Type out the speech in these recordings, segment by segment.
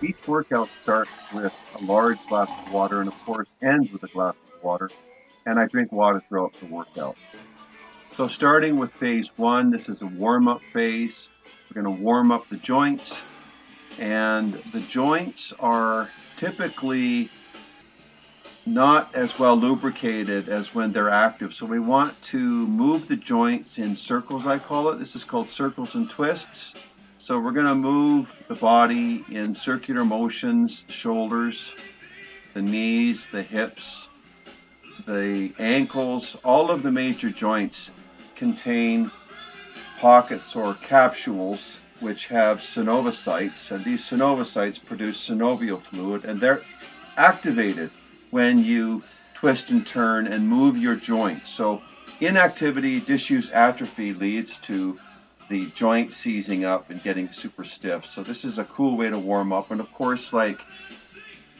Each workout starts with a large glass of water and, of course, ends with a glass of water. And I drink water throughout the workout. So starting with phase one, this is a warm-up phase. We're going to warm up the joints. And the joints are typically not as well lubricated as when they're active. So we want to move the joints in circles, I call it. This is called circles and twists. So we're going to move the body in circular motions, the shoulders, the knees, the hips, the ankles. All of the major joints contain pockets or capsules which have synovicytes, and these synovicytes produce synovial fluid, and they're activated when you twist and turn and move your joints. So inactivity, disuse atrophy leads to the joint seizing up and getting super stiff. So this is a cool way to warm up. And of course, like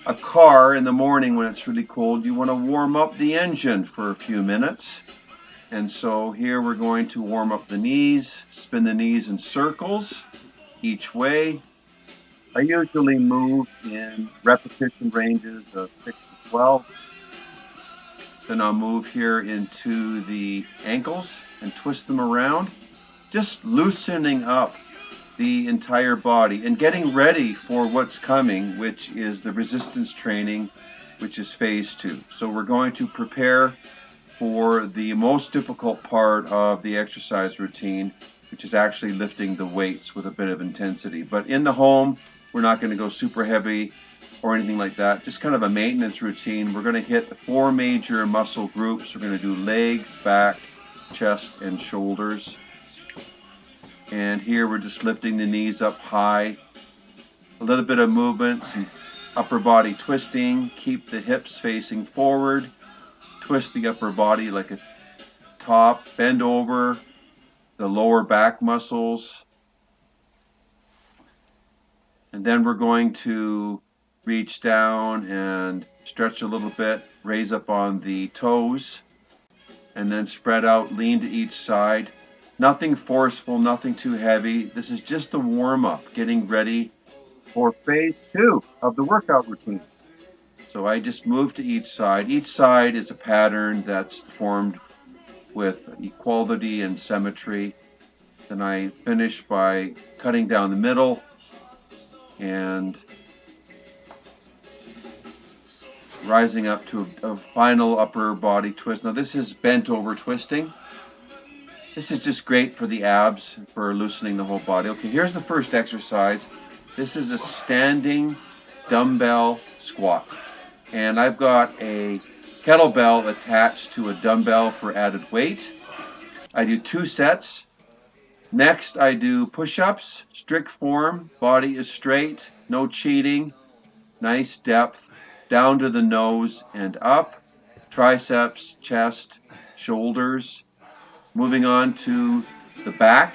a car in the morning when it's really cold, you want to warm up the engine for a few minutes. And so here we're going to warm up the knees, spin the knees in circles each way. I usually move in repetition ranges of 6 to 12. Then I'll move here into the ankles and twist them around, just loosening up the entire body and getting ready for what's coming, which is the resistance training, which is phase two. So we're going to prepare for the most difficult part of the exercise routine, which is actually lifting the weights with a bit of intensity. But in the home, we're not going to go super heavy or anything like that. Just kind of a maintenance routine. We're going to hit 4 major muscle groups. We're going to do legs, back, chest, and shoulders. And here we're just lifting the knees up high. A little bit of movement, some upper body twisting. Keep the hips facing forward. Twist the upper body like a top. Bend over the lower back muscles. And then we're going to reach down and stretch a little bit. Raise up on the toes. And then spread out, lean to each side. Nothing forceful, nothing too heavy. This is just a warm-up, getting ready for phase two of the workout routine. So I just move to each side. Each side is a pattern that's formed with equality and symmetry. Then I finish by cutting down the middle and rising up to a final upper body twist. Now this is bent over twisting. This is just great for the abs, for loosening the whole body. Okay, here's the first exercise. This is a standing dumbbell squat. And I've got a kettlebell attached to a dumbbell for added weight. I do 2 sets. Next, I do push-ups, strict form, body is straight, no cheating, nice depth, down to the nose and up, triceps, chest, shoulders. Moving on to the back.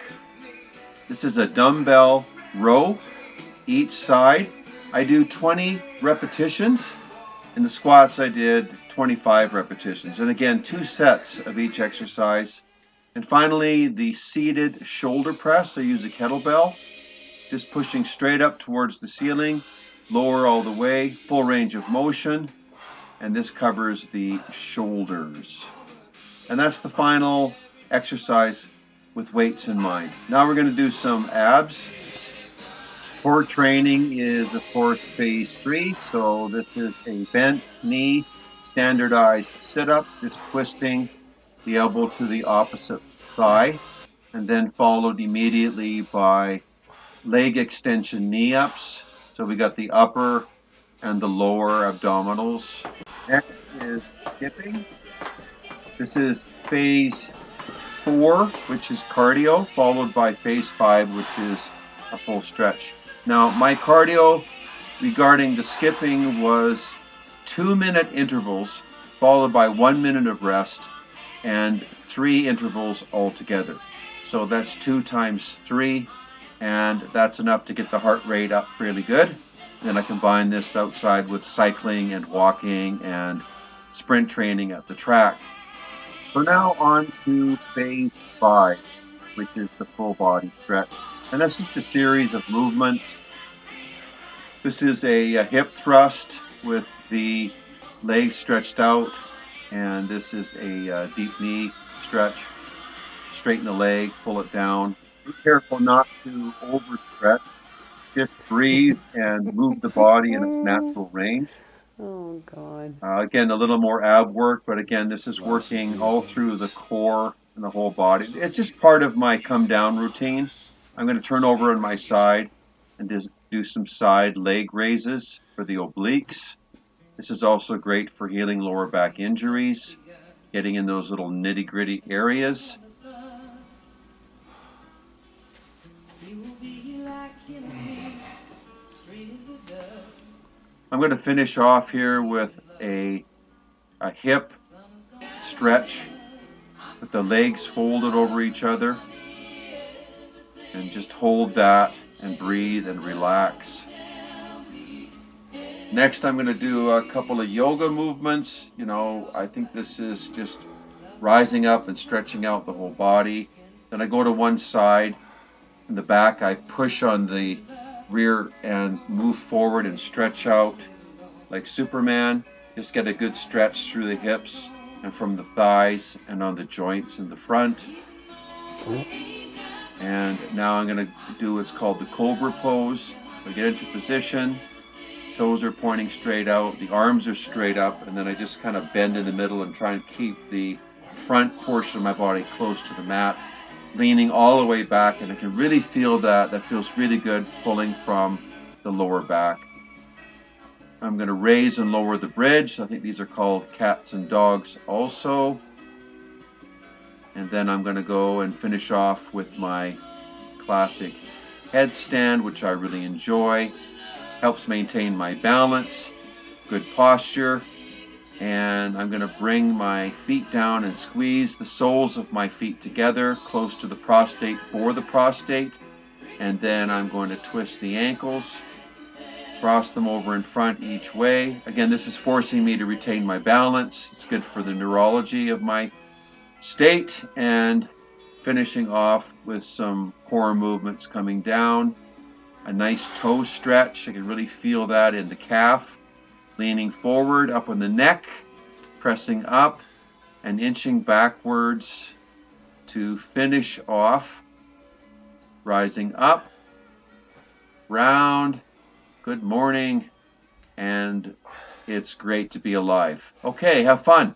This is a dumbbell row, each side. I do 20 repetitions. In the squats, I did 25 repetitions. And again, 2 sets of each exercise. And finally, the seated shoulder press. I use a kettlebell, just pushing straight up towards the ceiling, lower all the way, full range of motion. And this covers the shoulders. And that's the final exercise with weights in mind. Now we're going to do some abs. Core training is, of course, phase 3. So this is a bent knee, standardized sit-up, just twisting the elbow to the opposite thigh, and then followed immediately by leg extension knee-ups. So we got the upper and the lower abdominals. Next is skipping. This is phase 4, which is cardio, followed by phase 5, which is a full stretch. Now, my cardio regarding the skipping was 2-minute intervals, followed by 1 minute of rest, and 3 intervals altogether. So that's 2 times 3, and that's enough to get the heart rate up really good. Then I combine this outside with cycling and walking and sprint training at the track. So now on to phase 5, which is the full body stretch. And that's just a series of movements This is a hip thrust with the legs stretched out, and this is a deep knee stretch. Straighten the leg, pull it down. Be careful not to overstretch. Just breathe and move the body in its natural range. Oh God. Again, a little more ab work, but again, this is working all through the core and the whole body. It's just part of my come down routine. I'm going to turn over on my side and just do some side leg raises for the obliques. This is also great for healing lower back injuries, getting in those little nitty gritty areas. I'm going to finish off here with a hip stretch with the legs folded over each other, and just hold that and breathe and relax. Next, I'm going to do a couple of yoga movements. I think this is just rising up and stretching out the whole body. Then I go to one side. In the back, I push on the rear and move forward and stretch out like Superman. Just get a good stretch through the hips and from the thighs and on the joints in the front. And now I'm going to do what's called the Cobra pose. I get into position, toes are pointing straight out, the arms are straight up, and then I just kind of bend in the middle and try and keep the front portion of my body close to the mat, leaning all the way back, and I can really feel that. That feels really good, pulling from the lower back. I'm going to raise and lower the bridge. I think these are called cats and dogs also. And then I'm going to go and finish off with my classic headstand, which I really enjoy. Helps maintain my balance, good posture. And I'm going to bring my feet down and squeeze the soles of my feet together close to the prostate for the prostate. And then I'm going to twist the ankles, cross them over in front each way. Again, this is forcing me to retain my balance. It's good for the neurology of my state. And finishing off with some core movements coming down. A nice toe stretch. I can really feel that in the calf. Leaning forward, up on the neck, pressing up and inching backwards to finish off. Rising up, round, good morning, and it's great to be alive. Okay, have fun.